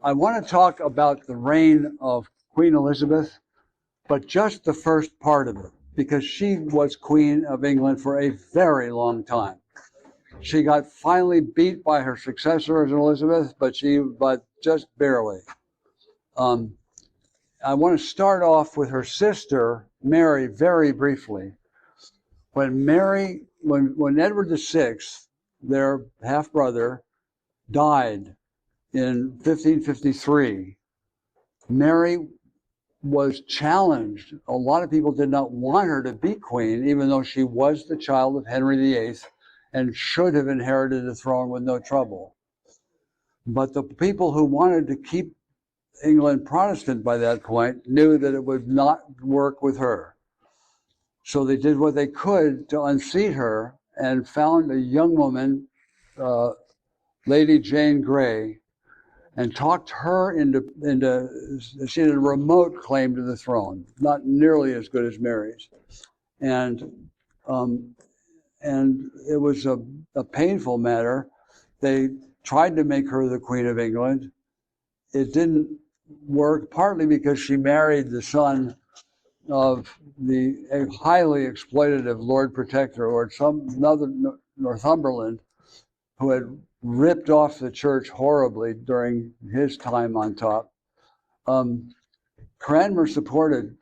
I want to talk about the reign of Queen Elizabeth, but just the first part of it, because she was Queen of England for a very long time. She got finally beat by her successor as Elizabeth, but just barely. I want to start off with her sister, Mary, very briefly. When Edward VI, their half-brother, died in 1553, Mary was challenged. A lot of people did not want her to be queen, even though she was the child of Henry VIII and should have inherited the throne with no trouble. But the people who wanted to keep England Protestant by that point knew that it would not work with her. So they did what they could to unseat her and found a young woman, Lady Jane Grey, and talked her into she had a remote claim to the throne, not nearly as good as Mary's. And it was a painful matter. They tried to make her the Queen of England. It didn't work, partly because she married the son of a highly exploitative Lord Protector, or another Northumberland, who had ripped off the church horribly during his time on top. Cranmer supported,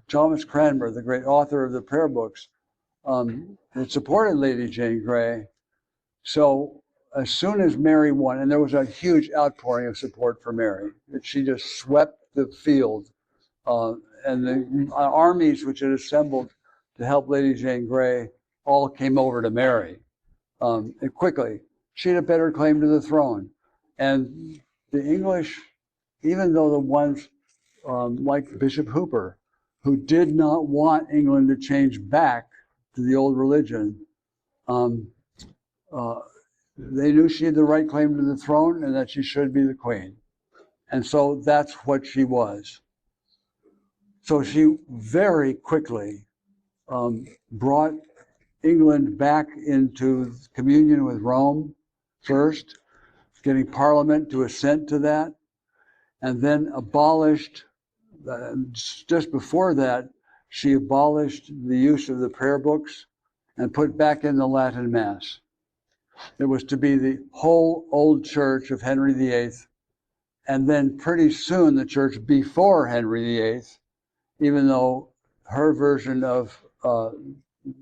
Thomas Cranmer, the great author of the prayer books, had supported Lady Jane Grey. So as soon as Mary won, and there was a huge outpouring of support for Mary, she just swept the field. And the armies which had assembled to help Lady Jane Grey all came over to Mary. And quickly, she had a better claim to the throne. And the English, even though the ones like Bishop Hooper, who did not want England to change back to the old religion, they knew she had the right claim to the throne and that she should be the queen. And so that's what she was. So she very quickly brought England back into communion with Rome first, getting Parliament to assent to that, and then abolished, just before that, she abolished the use of the prayer books and put back in the Latin Mass. It was to be the whole old church of Henry VIII, and then pretty soon the church before Henry VIII, even though her version of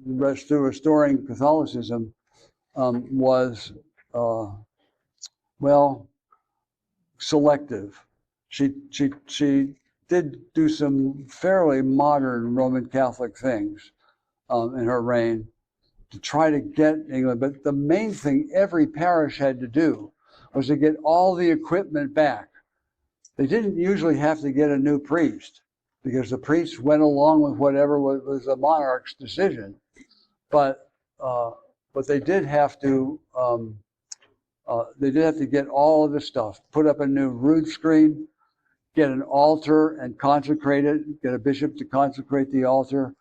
restoring Catholicism was, selective. She did do some fairly modern Roman Catholic things in her reign to try to get England. But the main thing every parish had to do was to get all the equipment back. They didn't usually have to get a new priest, because the priests went along with whatever was the monarch's decision. But they did have to get all of the stuff, put up a new rood screen, get an altar and consecrate it, get a bishop to consecrate the altar,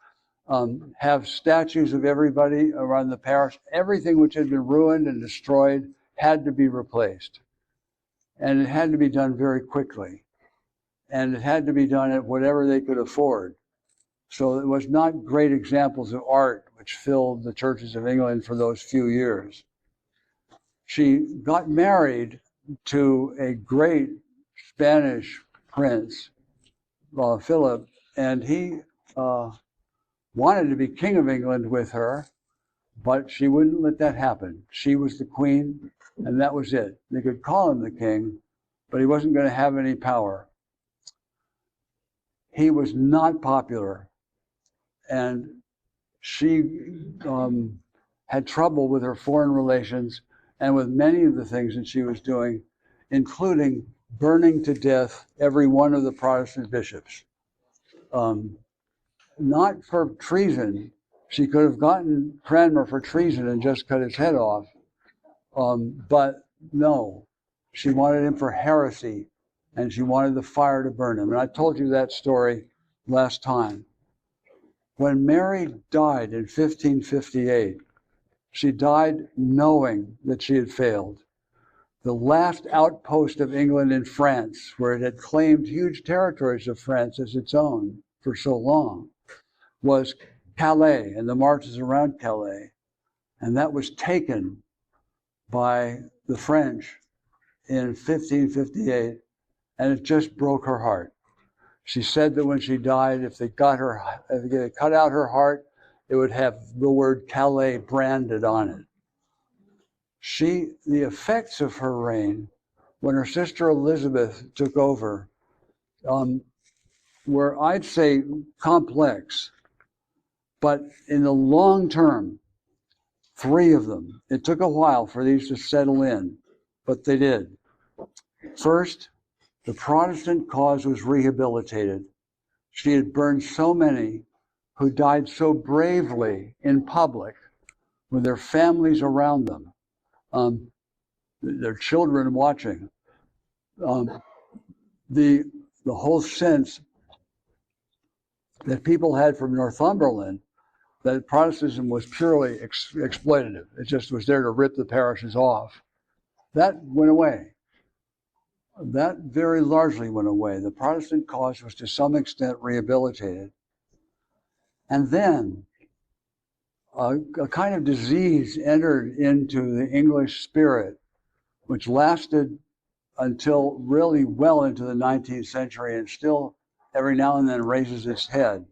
have statues of everybody around the parish. Everything which had been ruined and destroyed had to be replaced. And it had to be done very quickly. And it had to be done at whatever they could afford. So it was not great examples of art which filled the churches of England for those few years. She got married to a great Spanish prince, Philip, and he wanted to be king of England with her, but she wouldn't let that happen. She was the queen, and that was it. They could call him the king, but he wasn't going to have any power. He was not popular, and she had trouble with her foreign relations and with many of the things that she was doing, including burning to death every one of the Protestant bishops. Not for treason. She could have gotten Cranmer for treason and just cut his head off. But no, she wanted him for heresy, and she wanted the fire to burn him. And I told you that story last time. When Mary died in 1558, she died knowing that she had failed. the last outpost of England in France, where it had claimed huge territories of France as its own for so long, was Calais and the marshes around Calais. And that was taken by the French in 1558, and it just broke her heart. She said that when she died, if they cut out her heart, it would have the word Calais branded on it. The effects of her reign, when her sister Elizabeth took over, were, I'd say, complex. But in the long term, 3 of them, it took a while for these to settle in, but they did. First, the Protestant cause was rehabilitated. She had burned so many who died so bravely in public with their families around them, their children watching. The whole sense that people had from Northumberland that Protestantism was purely exploitative. It just was there to rip the parishes off. That went away. That very largely went away. The Protestant cause was to some extent rehabilitated. And then a kind of disease entered into the English spirit, which lasted until really well into the 19th century and still every now and then raises its head.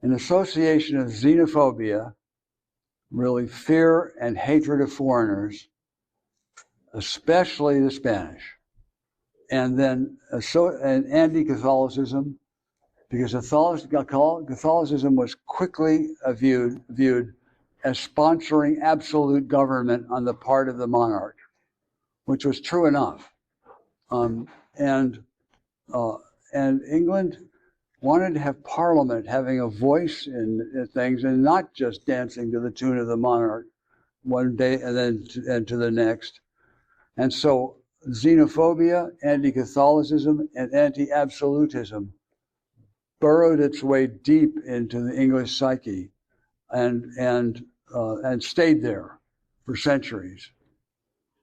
An association of xenophobia, really fear and hatred of foreigners, especially the Spanish, and then anti-Catholicism, because Catholicism was quickly viewed as sponsoring absolute government on the part of the monarch, which was true enough. And England wanted to have Parliament having a voice in things and not just dancing to the tune of the monarch one day and then to the next. And so xenophobia, anti-Catholicism, and anti-absolutism burrowed its way deep into the English psyche and stayed there for centuries.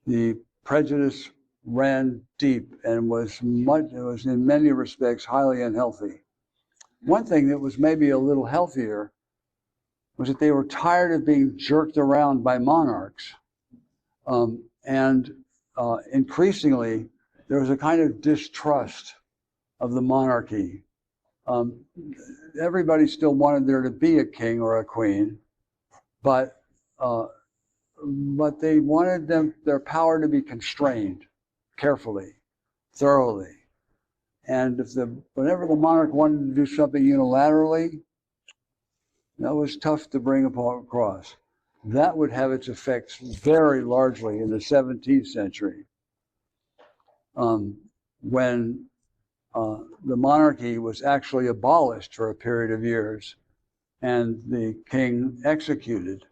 The prejudice ran deep and was in many respects highly unhealthy. One thing that was maybe a little healthier was that they were tired of being jerked around by monarchs. Increasingly, there was a kind of distrust of the monarchy. Everybody still wanted there to be a king or a queen, but they wanted their power to be constrained carefully, thoroughly. And whenever the monarch wanted to do something unilaterally, that was tough to bring across. That would have its effects very largely in the 17th century, when the monarchy was actually abolished for a period of years, and the king executed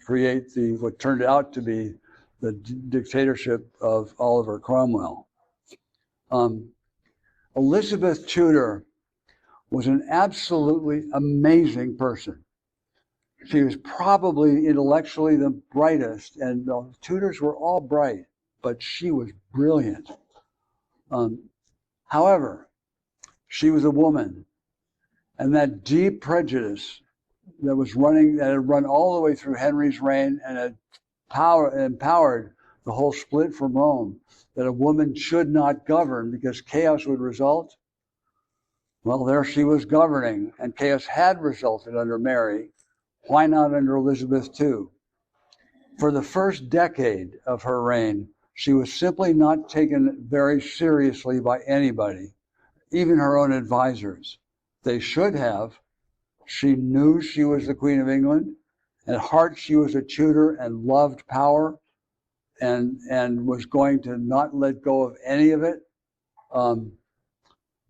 create what turned out to be the dictatorship of Oliver Cromwell. Elizabeth Tudor was an absolutely amazing person. She was probably intellectually the brightest, and the Tudors were all bright, but she was brilliant. However, she was a woman, and that deep prejudice that had run all the way through Henry's reign and had empowered the whole split from Rome, that a woman should not govern because chaos would result. Well, there she was governing, and chaos had resulted under Mary. Why not under Elizabeth too? For the first decade of her reign, she was simply not taken very seriously by anybody, even her own advisors. They should have. She knew she was the Queen of England. At heart, she was a Tudor and loved power, and was going to not let go of any of it.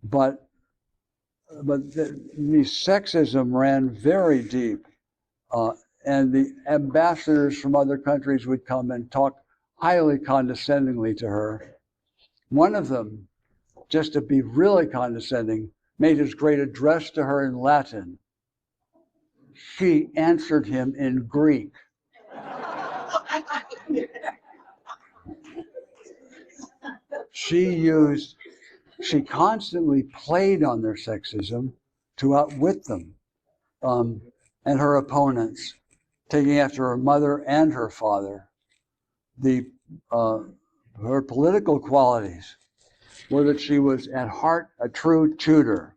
But the sexism ran very deep, and the ambassadors from other countries would come and talk highly condescendingly to her. One of them, just to be really condescending, made his great address to her in Latin. She answered him in Greek. She constantly played on their sexism to outwit them and her opponents, taking after her mother and her father. Her political qualities were that she was at heart a true Tudor.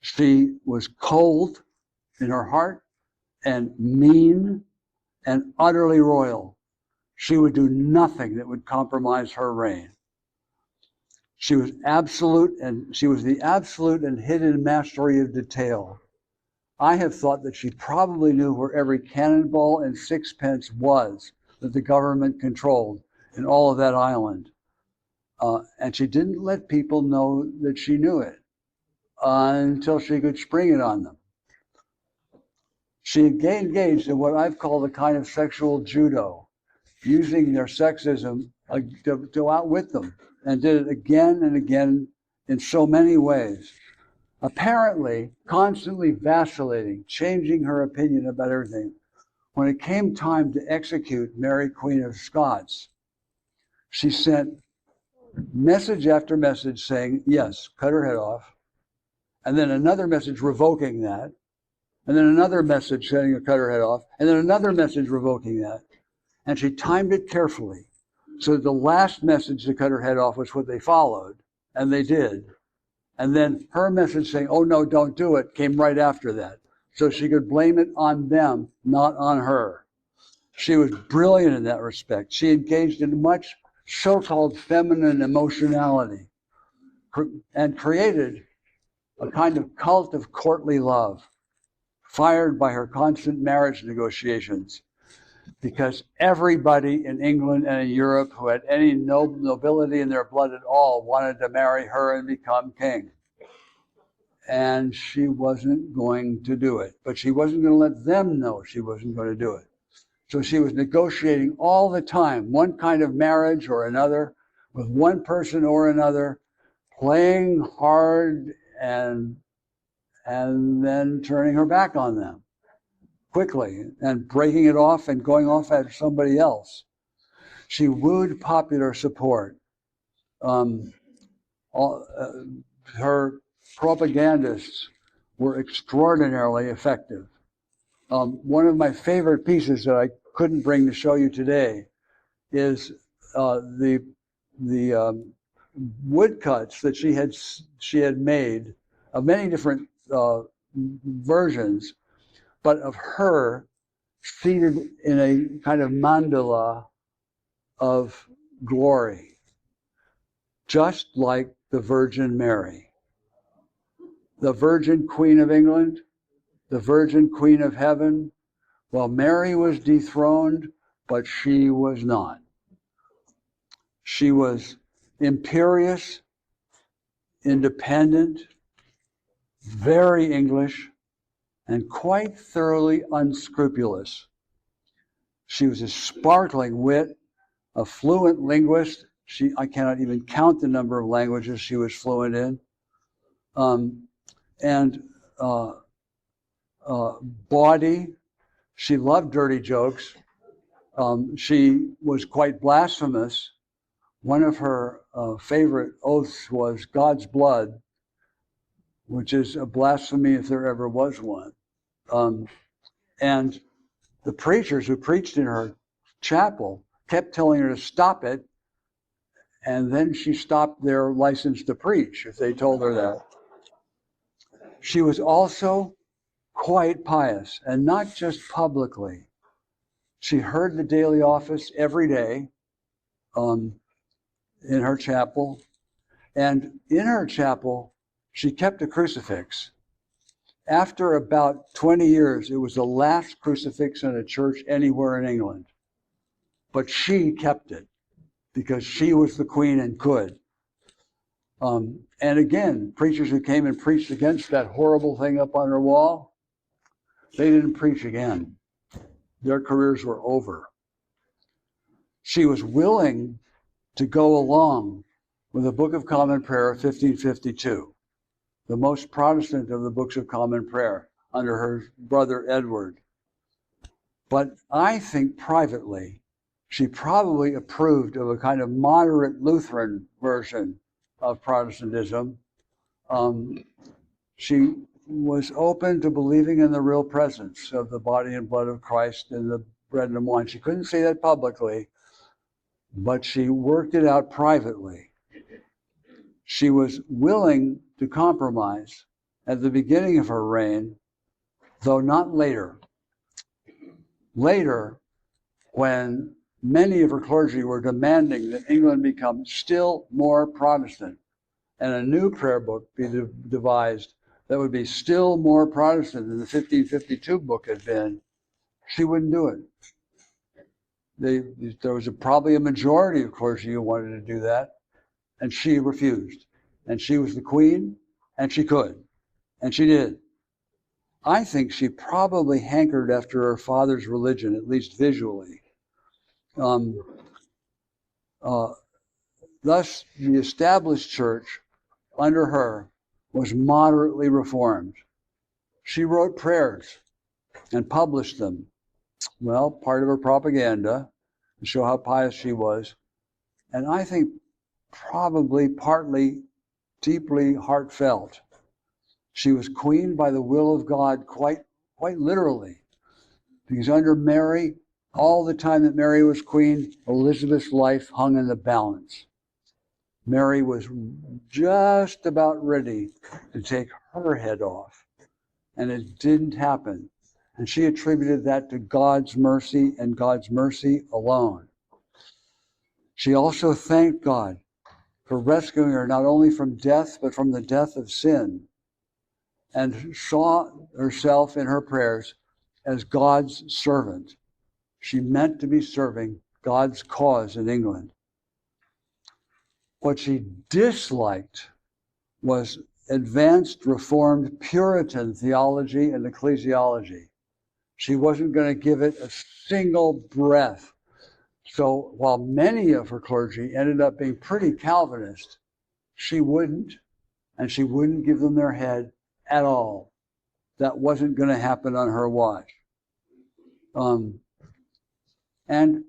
She was cold in her heart and mean and utterly royal. She would do nothing that would compromise her reign. She was absolute, and she was the absolute and hidden mastery of detail. I have thought that she probably knew where every cannonball and sixpence was that the government controlled in all of that island. And she didn't let people know that she knew it until she could spring it on them. She engaged in what I've called a kind of sexual judo, using their sexism to outwit them, and did it again and again in so many ways. Apparently, constantly vacillating, changing her opinion about everything. When it came time to execute Mary, Queen of Scots, she sent message after message saying, yes, cut her head off, and then another message revoking that, and then another message saying cut her head off, and then another message revoking that. And she timed it carefully, so that the last message to cut her head off was what they followed, and they did. And then her message saying, oh no, don't do it, came right after that. So she could blame it on them, not on her. She was brilliant in that respect. She engaged in much so-called feminine emotionality and created a kind of cult of courtly love, fired by her constant marriage negotiations, because everybody in England and in Europe who had any nobility in their blood at all wanted to marry her and become king. And she wasn't going to do it. But she wasn't going to let them know she wasn't going to do it. So she was negotiating all the time, one kind of marriage or another, with one person or another, playing hard and then turning her back on them quickly and breaking it off and going off at somebody else. She wooed popular support. Her propagandists were extraordinarily effective. One of my favorite pieces that I couldn't bring to show you today is the woodcuts that she had made of many different versions, but of her seated in a kind of mandala of glory, just like the Virgin Mary, the Virgin Queen of England, the Virgin Queen of Heaven. Well, Mary was dethroned, but she was not. She was imperious, independent, very English, and quite thoroughly unscrupulous. She was a sparkling wit, a fluent linguist. I cannot even count the number of languages she was fluent in. Bawdy. She loved dirty jokes. She was quite blasphemous. One of her favorite oaths was God's blood, which is a blasphemy if there ever was one. And the preachers who preached in her chapel kept telling her to stop it, and then she stopped their license to preach if they told her that. She was also quite pious, and not just publicly. She heard the daily office every day in her chapel, and in her chapel she kept a crucifix. After about 20 years, it was the last crucifix in a church anywhere in England. But she kept it because she was the queen and could. And again, preachers who came and preached against that horrible thing up on her wall, they didn't preach again. Their careers were over. She was willing to go along with the Book of Common Prayer of 1552, the most Protestant of the Books of Common Prayer, under her brother Edward. But I think privately she probably approved of a kind of moderate Lutheran version of Protestantism. She was open to believing in the real presence of the body and blood of Christ in the bread and wine. She couldn't say that publicly, but she worked it out privately. She was willing to compromise at the beginning of her reign, though not later. Later, when many of her clergy were demanding that England become still more Protestant and a new prayer book be devised that would be still more Protestant than the 1552 book had been, she wouldn't do it. There was probably a majority of clergy who wanted to do that, and she refused. And she was the queen, and she could, and she did. I think she probably hankered after her father's religion, at least visually. Thus, the established church under her was moderately reformed. She wrote prayers and published them. Well, part of her propaganda to show how pious she was, and I think probably partly deeply heartfelt. She was queen by the will of God, quite literally, because under Mary, all the time that Mary was queen, Elizabeth's life hung in the balance. Mary was just about ready to take her head off, and it didn't happen. And she attributed that to God's mercy and God's mercy alone. She also thanked God for rescuing her not only from death, but from the death of sin, and saw herself in her prayers as God's servant. She meant to be serving God's cause in England. What she disliked was advanced Reformed Puritan theology and ecclesiology. She wasn't going to give it a single breath. So while many of her clergy ended up being pretty Calvinist, she wouldn't, and she wouldn't give them their head at all. That wasn't going to happen on her watch. And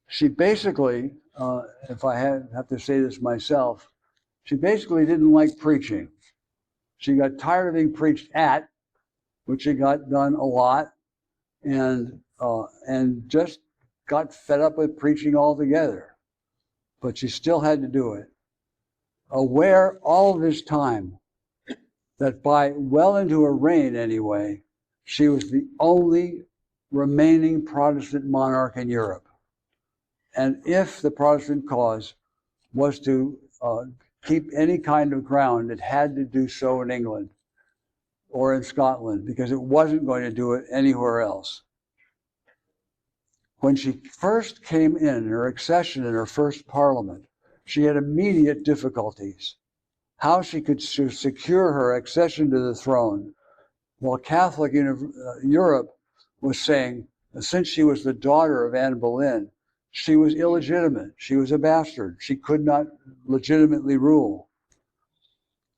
she basically, if I have to say this myself, she basically didn't like preaching. She got tired of being preached at, which she got done a lot, and just got fed up with preaching altogether. But she still had to do it. Aware all this time that by well into her reign anyway, she was the only remaining Protestant monarch in Europe. And if the Protestant cause was to keep any kind of ground, it had to do so in England or in Scotland, because it wasn't going to do it anywhere else. When she first came in her accession in her first parliament, she had immediate difficulties. How she could secure her accession to the throne, while Catholic Europe was saying, since she was the daughter of Anne Boleyn, she was illegitimate. She was a bastard. She could not legitimately rule.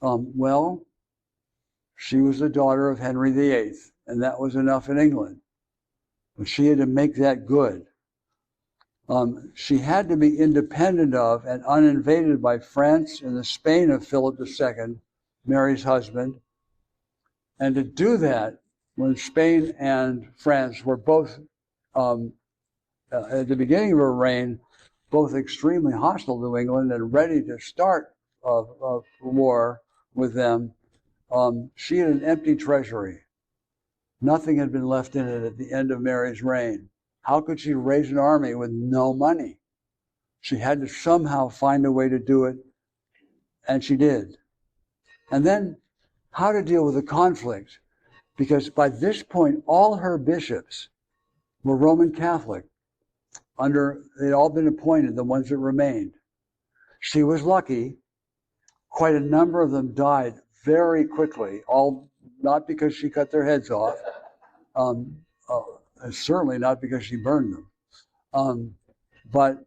Well, she was the daughter of Henry VIII, and that was enough in England. But she had to make that good. She had to be independent of and uninvaded by France and the Spain of Philip II, Mary's husband. And to do that, when Spain and France were both, at the beginning of her reign, both extremely hostile to England and ready to start a war with them, she had an empty treasury. Nothing had been left in it at the end of Mary's reign. How could she raise an army with no money? She had to somehow find a way to do it, and she did. And then how to deal with the conflict, because by this point, all her bishops were Roman Catholic. They'd all been appointed, the ones that remained. She was lucky. Quite a number of them died very quickly, all not because she cut their heads off, certainly not because she burned them, but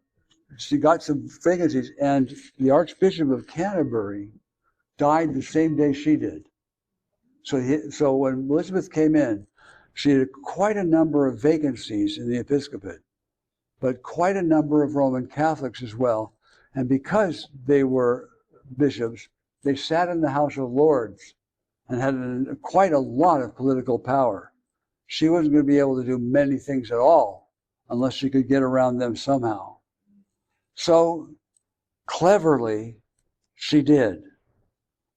she got some vacancies, and the Archbishop of Canterbury died the same day she did. So when Elizabeth came in, she had quite a number of vacancies in the episcopate. but quite a number of Roman Catholics as well. And because they were bishops, they sat in the House of Lords and had quite a lot of political power. She wasn't going to be able to do many things at all unless she could get around them somehow. So cleverly, she did.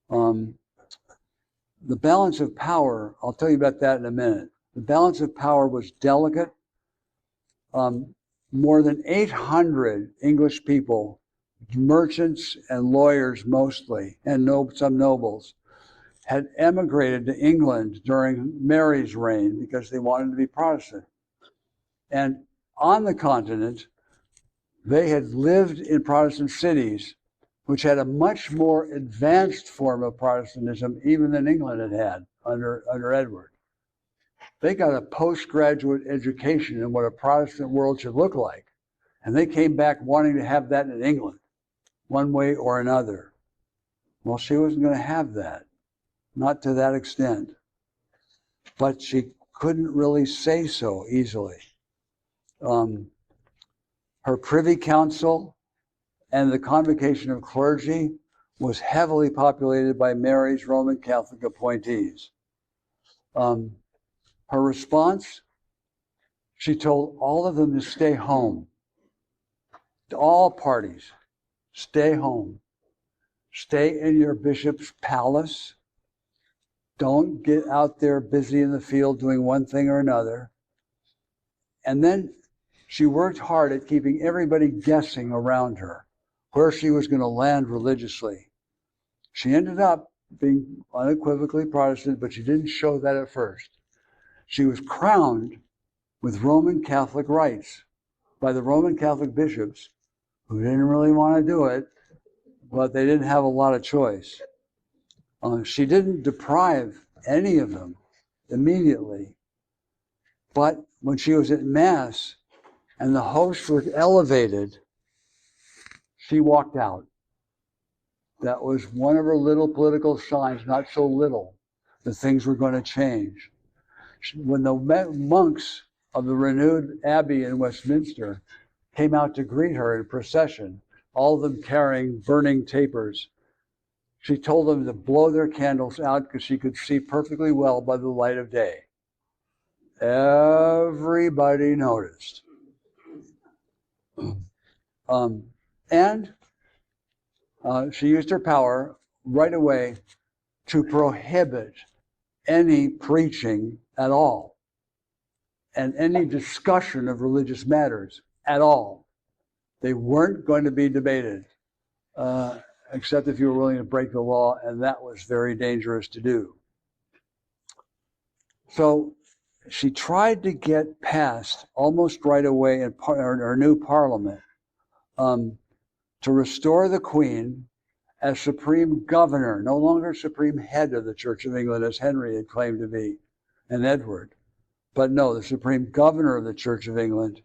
The balance of power, I'll tell you about that in a minute. The balance of power was delicate. More than 800 English people, merchants and lawyers mostly, and some nobles, had emigrated to England during Mary's reign because they wanted to be Protestant. And on the continent, they had lived in Protestant cities, which had a much more advanced form of Protestantism even than England had under Edward. They got a postgraduate education in what a Protestant world should look like. And they came back wanting to have that in England, one way or another. Well, she wasn't going to have that, not to that extent. But she couldn't really say so easily. Her privy council and the convocation of clergy was heavily populated by Mary's Roman Catholic appointees. Her response, she told all of them to stay home. To all parties, stay home. Stay in your bishop's palace. Don't get out there busy in the field doing one thing or another. And then she worked hard at keeping everybody guessing around her where she was going to land religiously. She ended up being unequivocally Protestant, but she didn't show that at first. She was crowned with Roman Catholic rites by the Roman Catholic bishops, who didn't really want to do it, but they didn't have a lot of choice. She didn't deprive any of them immediately, but when she was at Mass and the hosts were elevated, she walked out. That was one of her little political signs, not so little, that things were going to change. When the monks of the renewed abbey in Westminster came out to greet her in procession, all of them carrying burning tapers, she told them to blow their candles out because she could see perfectly well by the light of day. Everybody noticed. And she used her power right away to prohibit any preaching at all and any discussion of religious matters at all. They weren't going to be debated, except if you were willing to break the law, and that was very dangerous to do. So she tried to get passed almost right away in her new parliament to restore the Queen as supreme governor, no longer supreme head of the Church of England as Henry had claimed to be, and Edward, but no, the supreme governor of the Church of England,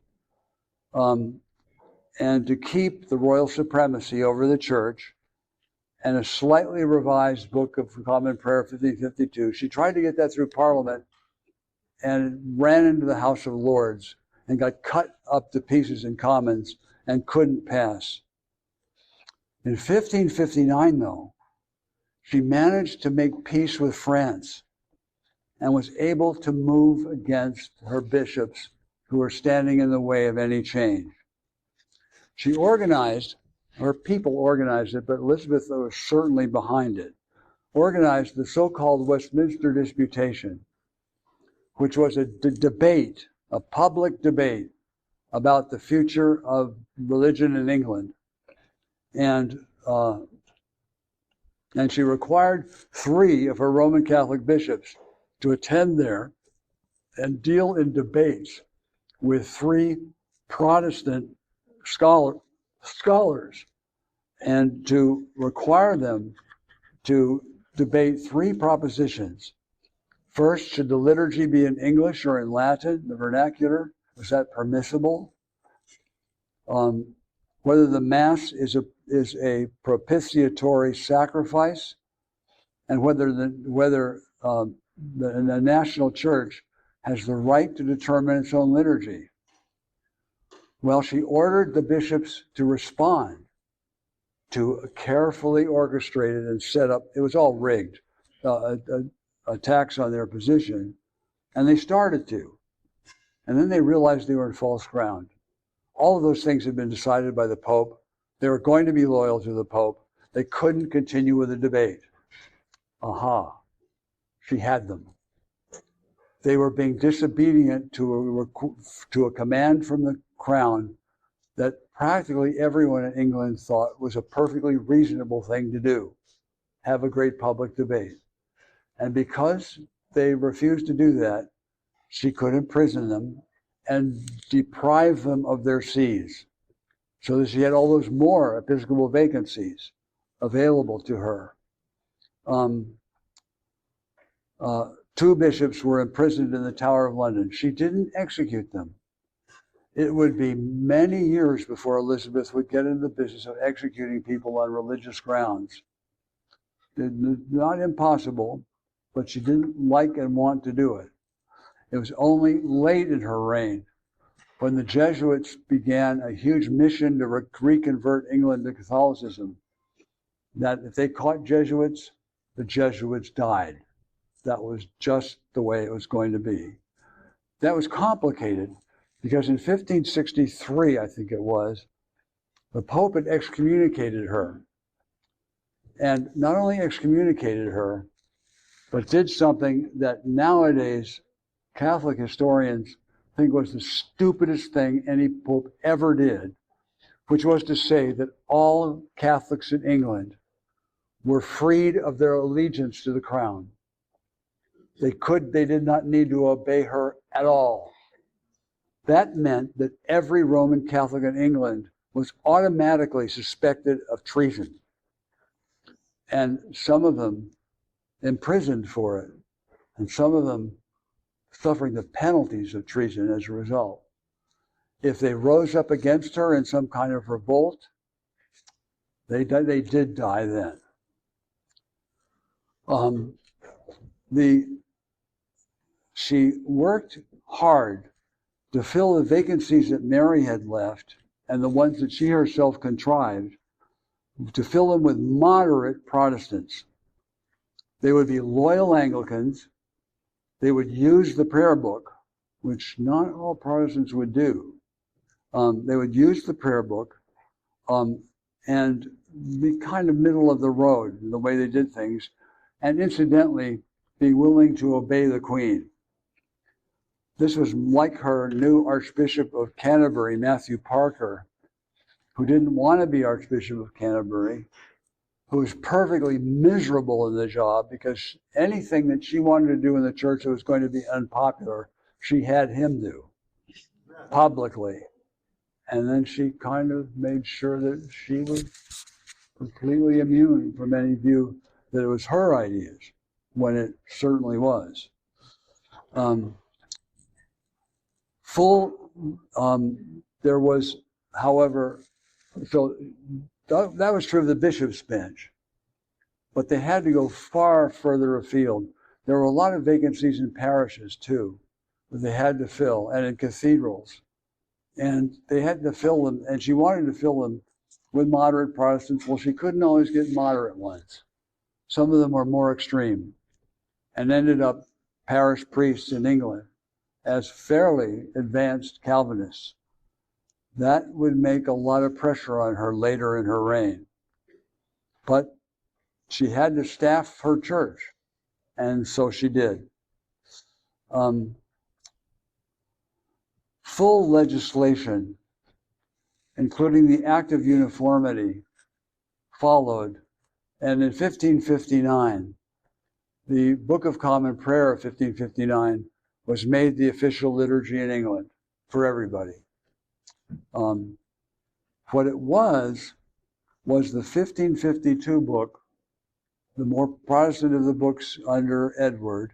and to keep the royal supremacy over the Church, and a slightly revised Book of Common Prayer 1552. She tried to get that through Parliament and ran into the House of Lords and got cut up to pieces in Commons and couldn't pass. In 1559, though, she managed to make peace with France and was able to move against her bishops who were standing in the way of any change. She organized, her people organized it, but Elizabeth was certainly behind it, organized the so-called Westminster Disputation, which was a debate, a public debate about the future of religion in England. And she required 3 of her Roman Catholic bishops to attend there and deal in debates with 3 Protestant scholars, and to require them to debate 3 propositions. First, should the liturgy be in English or in Latin, the vernacular? Was that permissible? Whether the Mass is a propitiatory sacrifice, and whether the national church has the right to determine its own liturgy. Well, she ordered the bishops to respond to a carefully orchestrated and set up, it was all rigged, attacks on their position, and they started to. And then they realized they were in false ground. All of those things had been decided by the Pope. They were going to be loyal to the Pope. They couldn't continue with the debate. Aha, she had them. They were being disobedient to a command from the crown that practically everyone in England thought was a perfectly reasonable thing to do, have a great public debate. And because they refused to do that, she could imprison them and deprive them of their sees, so that she had all those more episcopal vacancies available to her. 2 bishops were imprisoned in the Tower of London. She didn't execute them. It would be many years before Elizabeth would get into the business of executing people on religious grounds. Not impossible, but she didn't like and want to do it. It was only late in her reign, when the Jesuits began a huge mission to reconvert England to Catholicism, that if they caught Jesuits, the Jesuits died. That was just the way it was going to be. That was complicated because in 1563, I think it was, the Pope had excommunicated her. And not only excommunicated her, but did something that nowadays Catholic historians think was the stupidest thing any pope ever did, which was to say that all Catholics in England were freed of their allegiance to the crown. They did not need to obey her at all. That meant that every Roman Catholic in England was automatically suspected of treason, and some of them imprisoned for it, and some of them suffering the penalties of treason as a result. If they rose up against her in some kind of revolt, they did die then. She worked hard to fill the vacancies that Mary had left and the ones that she herself contrived, to fill them with moderate Protestants. They would be loyal Anglicans. They would use the prayer book, which not all Protestants would do. They would use the prayer book and be kind of middle of the road in the way they did things, and incidentally, be willing to obey the Queen. This was like her new Archbishop of Canterbury, Matthew Parker, who didn't want to be Archbishop of Canterbury, who was perfectly miserable in the job because anything that she wanted to do in the church that was going to be unpopular, she had him do publicly. And then she kind of made sure that she was completely immune from any view that it was her ideas, when it certainly was. There was, however, so that was true of the bishop's bench, but they had to go far further afield. There were a lot of vacancies in parishes too, that they had to fill, and in cathedrals, and they had to fill them, and she wanted to fill them with moderate Protestants. Well, she couldn't always get moderate ones. Some of them were more extreme, and ended up parish priests in England as fairly advanced Calvinists. That would make a lot of pressure on her later in her reign. But she had to staff her church, and so she did. Full legislation, including the Act of Uniformity, followed, and in 1559, the Book of Common Prayer of 1559 was made the official liturgy in England for everybody. What it was the 1552 book, the more Protestant of the books under Edward,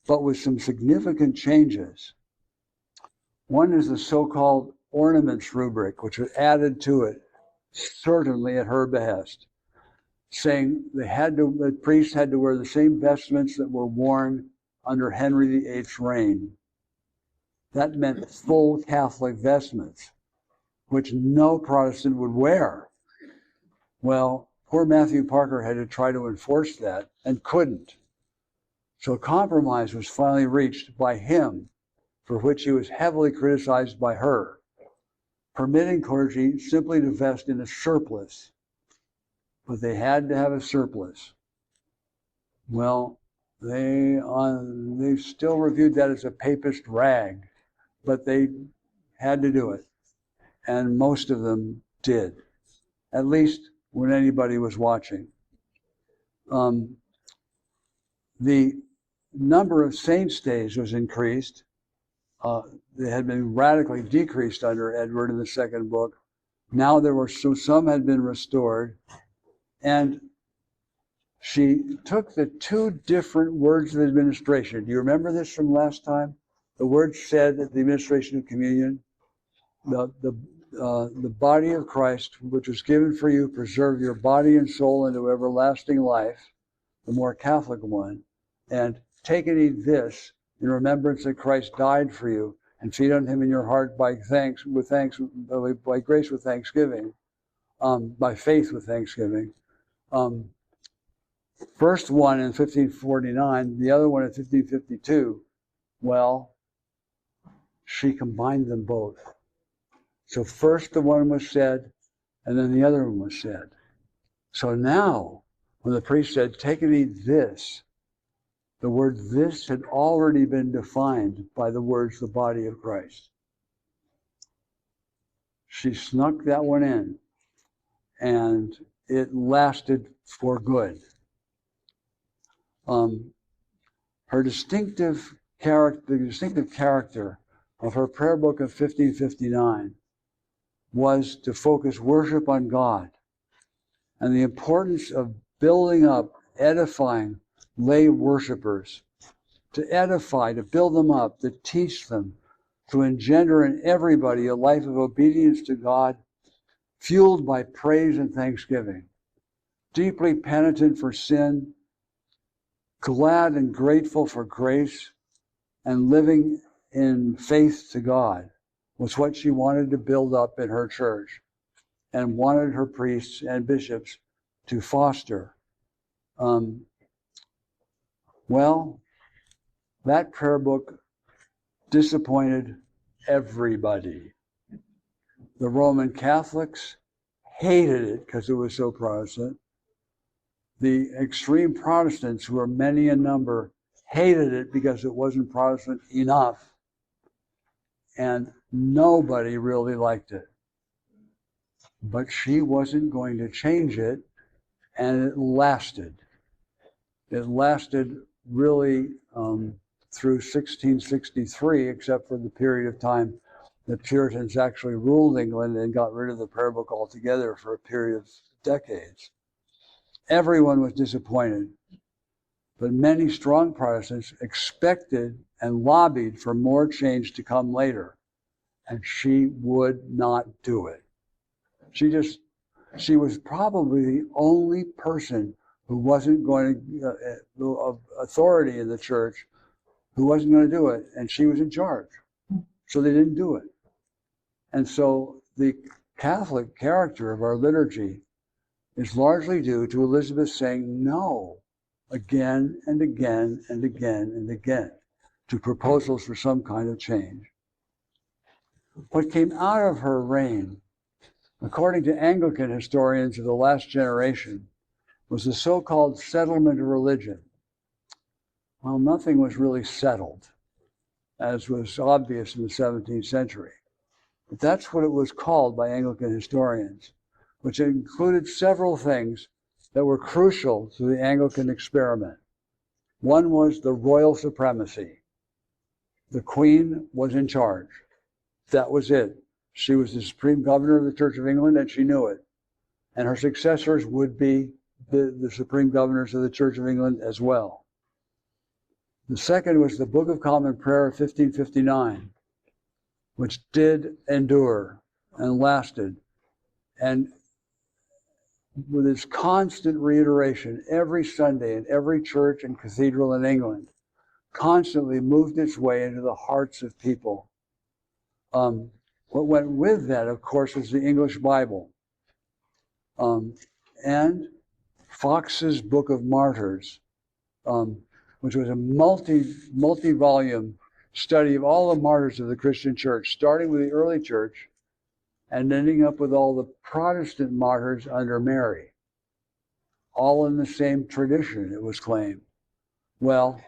but with some significant changes. One is the so-called ornaments rubric, which was added to it, certainly at her behest, saying the priests had to wear the same vestments that were worn under Henry VIII's reign. That meant full Catholic vestments. which no Protestant would wear. Well, poor Matthew Parker had to try to enforce that and couldn't. So a compromise was finally reached by him, for which he was heavily criticized by her, permitting clergy simply to vest in a surplice. But they had to have a surplice. Well, they still reviewed that as a papist rag, but they had to do it. And most of them did, at least when anybody was watching. The number of saints' days was increased. They had been radically decreased under Edward in the second book. Now there were some had been restored. And she took the two different words of administration. Do you remember this from last time? The word said at the administration of communion, the body of Christ, which was given for you, preserve your body and soul into everlasting life, the more Catholic one, and take and eat this in remembrance that Christ died for you, and feed on him in your heart by grace with thanksgiving, by faith with thanksgiving. First one in 1549, the other one in 1552. Well, she combined them both. So first the one was said, and then the other one was said. So now, when the priest said, take and eat this, the word this had already been defined by the words, the body of Christ. She snuck that one in, and it lasted for good. The distinctive character of her prayer book of 1559 was to focus worship on God and the importance of building up, edifying lay worshipers, to edify, to build them up, to teach them, to engender in everybody a life of obedience to God, fueled by praise and thanksgiving, deeply penitent for sin, glad and grateful for grace, and living in faith to God was what she wanted to build up in her church and wanted her priests and bishops to foster. Well, that prayer book disappointed everybody. The Roman Catholics hated it because it was so Protestant. The extreme Protestants, who were many in number, hated it because it wasn't Protestant enough. And nobody really liked it. But she wasn't going to change it, and it lasted. It lasted really through 1663, except for the period of time the Puritans actually ruled England and got rid of the prayer book altogether for a period of decades. Everyone was disappointed, but many strong Protestants expected and lobbied for more change to come later, and she would not do it. She was probably the only person who wasn't going to, of authority in the church, who wasn't going to do it, and she was in charge. So they didn't do it. And so the Catholic character of our liturgy is largely due to Elizabeth saying no again and again and again and again to proposals for some kind of change. What came out of her reign, according to Anglican historians of the last generation, was the so-called settlement of religion. Well, nothing was really settled, as was obvious in the 17th century. But that's what it was called by Anglican historians, which included several things that were crucial to the Anglican experiment. One was the royal supremacy. The Queen was in charge. That was it. She was the supreme governor of the Church of England, and she knew it. And her successors would be the supreme governors of the Church of England as well. The second was the Book of Common Prayer of 1559, which did endure and lasted. And with its constant reiteration every Sunday in every church and cathedral in England, constantly moved its way into the hearts of people. What went with that, of course, was the English Bible, and Fox's Book of Martyrs, which was a multi-volume study of all the martyrs of the Christian church, starting with the early church and ending up with all the Protestant martyrs under Mary, all in the same tradition, it was claimed. Well,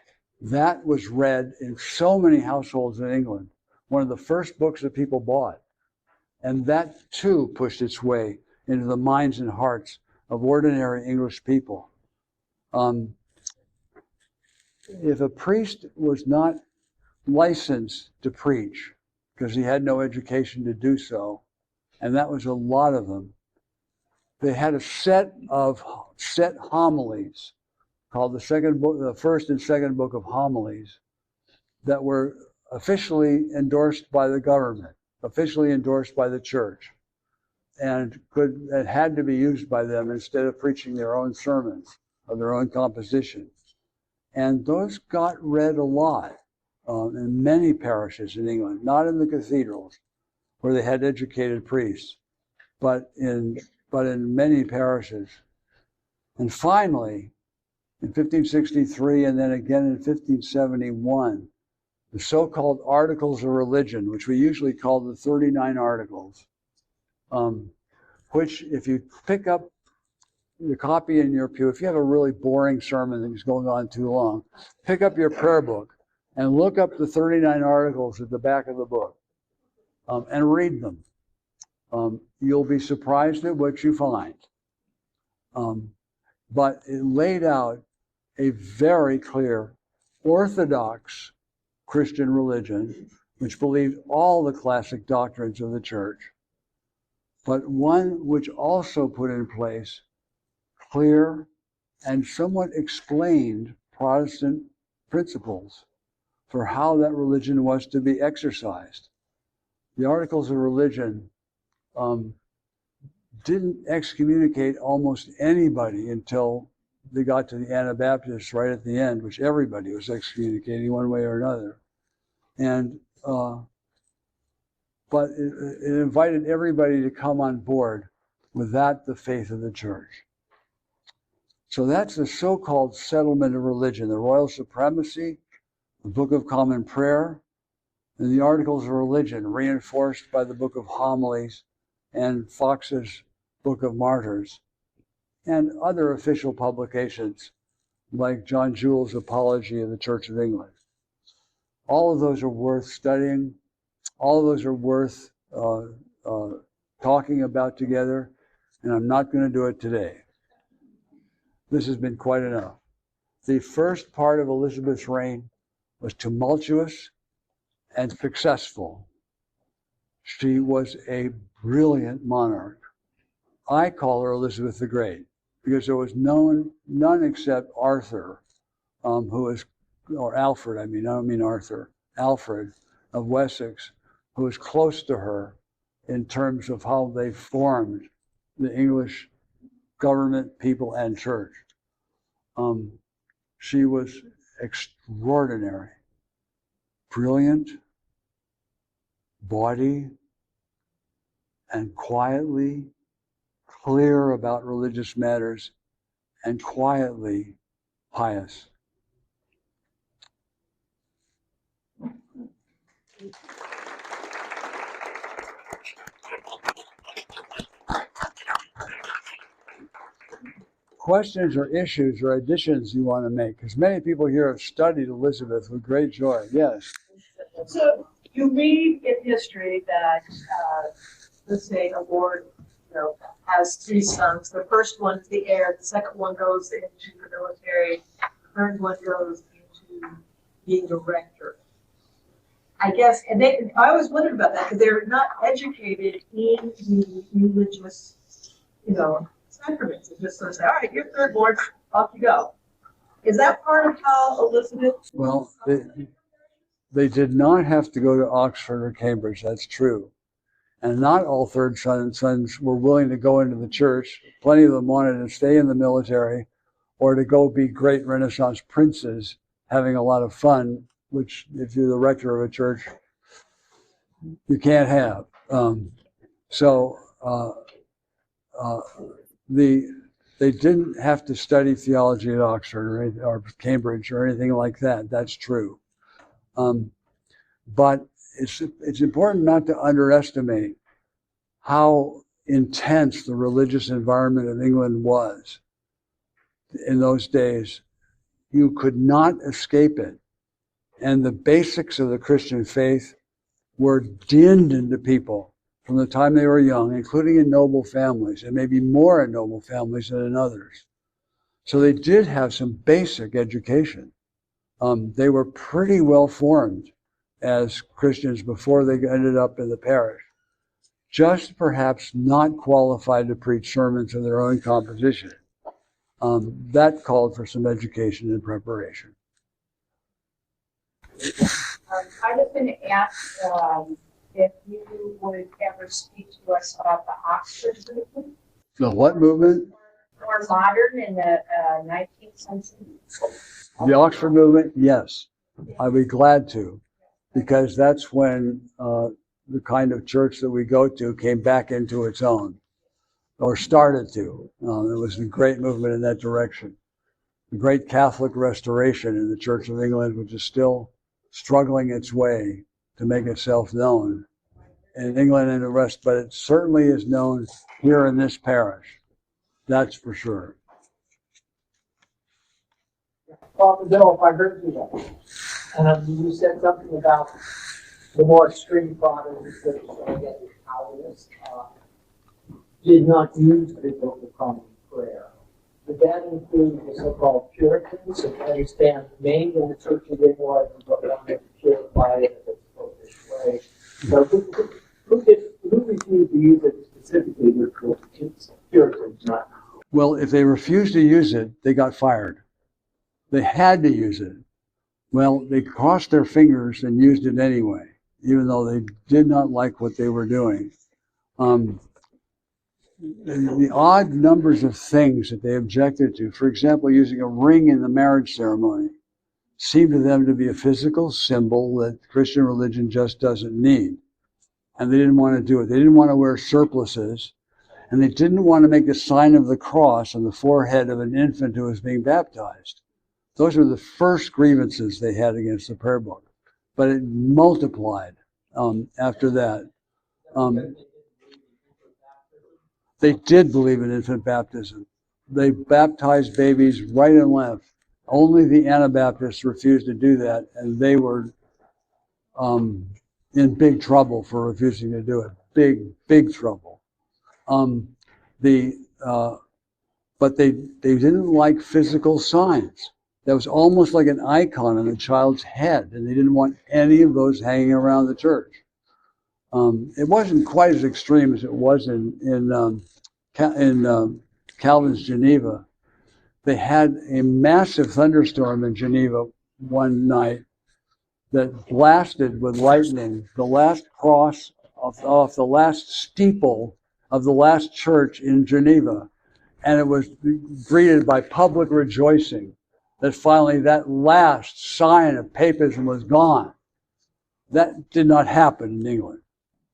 that was read in so many households in England, one of the first books that people bought. And that too pushed its way into the minds and hearts of ordinary English people. If a priest was not licensed to preach, because he had no education to do so, and that was a lot of them, they had a set homilies called the first and second book of homilies that were officially endorsed by the government, officially endorsed by the church, and had to be used by them instead of preaching their own sermons of their own composition. And those got read a lot in many parishes in England, not in the cathedrals where they had educated priests, but in many parishes. And finally, in 1563 and then again in 1571, the so-called Articles of Religion, which we usually call the 39 Articles, which if you pick up the copy in your pew, if you have a really boring sermon that's going on too long, pick up your prayer book and look up the 39 Articles at the back of the book and read them. You'll be surprised at what you find. But it laid out a very clear Orthodox Christian religion, which believed all the classic doctrines of the church, but one which also put in place clear and somewhat explained Protestant principles for how that religion was to be exercised. The Articles of Religion didn't excommunicate almost anybody until they got to the Anabaptists right at the end, which everybody was excommunicating one way or another. And but it invited everybody to come on board with that, the faith of the church. So that's the so-called settlement of religion, the royal supremacy, the Book of Common Prayer, and the Articles of Religion, reinforced by the Book of Homilies and Fox's Book of Martyrs, and other official publications like John Jewell's Apology of the Church of England. All of those are worth studying. All of those are worth talking about together, and I'm not going to do it today. This has been quite enough. The first part of Elizabeth's reign was tumultuous and successful. She was a brilliant monarch. I call her Elizabeth the Great because there was none except Arthur, or Alfred, I don't mean Arthur, Alfred of Wessex, who was close to her in terms of how they formed the English government, people, and church. She was extraordinary, brilliant, bawdy, and quietly clear about religious matters, and quietly pious. Questions or issues or additions you want to make? Because many people here have studied Elizabeth with great joy. Yes. So you read in history that, let's say, a lord, has three sons. The first one is the heir. The second one goes into the military. The third one goes into being a rector. I guess, and I always wondered about that because they're not educated in the religious, sacraments. It just sort of say, all right, you're third lord, off you go. Is that part of how Elizabeth? Well, they did not have to go to Oxford or Cambridge. That's true. And not all third sons were willing to go into the church. Plenty of them wanted to stay in the military or to go be great Renaissance princes, having a lot of fun, which if you're the rector of a church, you can't have. So they didn't have to study theology at Oxford or Cambridge or anything like that. That's true. But it's important not to underestimate how intense the religious environment of England was in those days. You could not escape it. And the basics of the Christian faith were dinned into people from the time they were young, including in noble families, and maybe more in noble families than in others. So they did have some basic education. They were pretty well formed as Christians before they ended up in the parish, just perhaps not qualified to preach sermons of their own composition. That called for some education and preparation. I was going to ask if you would ever speak to us about the Oxford movement. The what movement? More modern in the 19th century. The Oxford movement, yes. I'd be glad to, because that's when the kind of church that we go to came back into its own, or started to. It was a great movement in that direction. The great Catholic restoration in the Church of England, which is still struggling its way to make itself known in England and the rest, but it certainly is known here in this parish. That's for sure. Father Bill, if I heard you right, you said something about the more extreme Protestants, Calvinists, did not use the Book of Common Prayer. Did that include the so-called Puritans? If I understand, mainly in the Church of England, but wanted to purify it if it's spoke this way. So who refused to use it specifically? The Puritans, not. Well, if they refused to use it, they got fired. They had to use it. Well, they crossed their fingers and used it anyway, even though they did not like what they were doing. The odd numbers of things that they objected to, for example, using a ring in the marriage ceremony, seemed to them to be a physical symbol that Christian religion just doesn't need. And they didn't want to do it. They didn't want to wear surplices, and they didn't want to make the sign of the cross on the forehead of an infant who was being baptized. Those were the first grievances they had against the prayer book. But it multiplied after that. They did believe in infant baptism. They baptized babies right and left. Only the Anabaptists refused to do that, and they were in big trouble for refusing to do it. Big trouble. But they didn't like physical signs. That was almost like an icon on the child's head, and they didn't want any of those hanging around the church. It wasn't quite as extreme as it was in Calvin's Geneva. They had a massive thunderstorm in Geneva one night that blasted with lightning the last cross off the last steeple of the last church in Geneva, and it was greeted by public rejoicing that finally that last sign of papism was gone. That did not happen in England,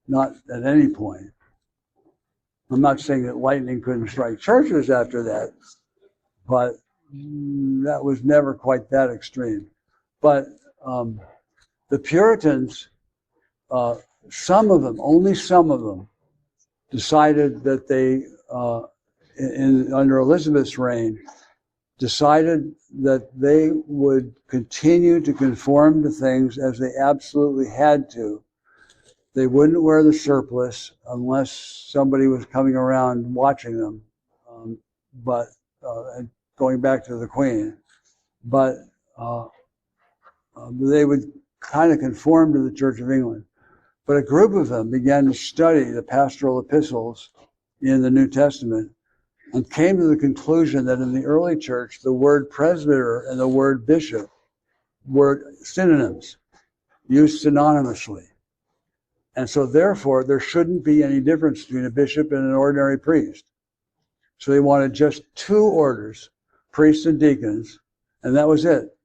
not at any point. I'm not saying that lightning couldn't strike churches after that, but that was never quite that extreme. But the Puritans, some of them, only some of them, decided that they, under Elizabeth's reign, decided that they would continue to conform to things as they absolutely had to. They wouldn't wear the surplice unless somebody was coming around watching them, but going back to the Queen. But they would kind of conform to the Church of England. But a group of them began to study the pastoral epistles in the New Testament and came to the conclusion that in the early church, the word presbyter and the word bishop were synonyms, used synonymously. And so therefore, there shouldn't be any difference between a bishop and an ordinary priest. So they wanted just two orders, priests and deacons, and that was it.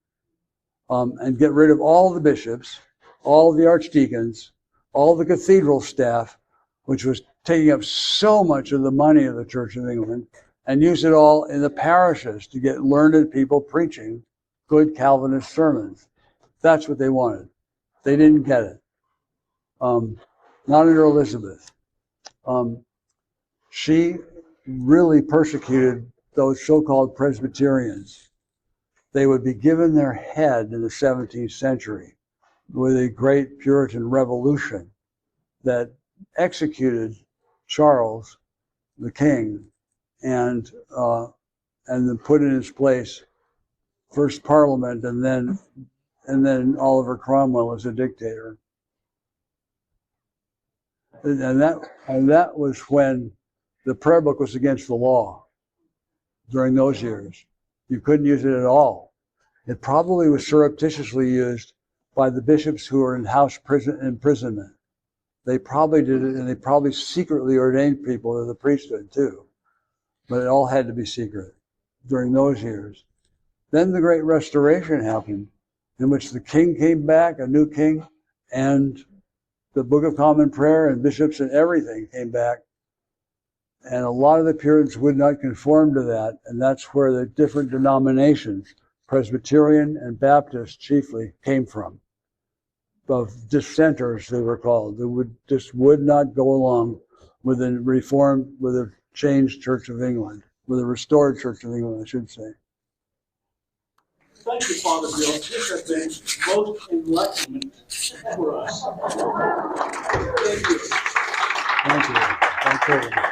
And get rid of all the bishops, all the archdeacons, all the cathedral staff, which was taking up so much of the money of the Church of England, and used it all in the parishes to get learned people preaching good Calvinist sermons. That's what they wanted. They didn't get it. Not under Elizabeth. She really persecuted those so-called Presbyterians. They would be given their head in the 17th century with a great Puritan revolution that executed Charles, the king, and then put in his place first Parliament and then Oliver Cromwell as a dictator. And that was when the prayer book was against the law during those years. You couldn't use it at all. It probably was surreptitiously used by the bishops who were in house imprisonment. They probably did it, and they probably secretly ordained people to the priesthood too. But it all had to be secret during those years. Then the Great Restoration happened, in which the king came back, a new king, and the Book of Common Prayer and bishops and everything came back. And a lot of the Puritans would not conform to that, and that's where the different denominations, Presbyterian and Baptist chiefly, came from. Of dissenters, they were called. They would not go along with a reformed, with a changed Church of England, with a restored Church of England, I should say. Thank you, Father Bill. This has been most enlightenment for us. Thank you. Thank you. Thank you.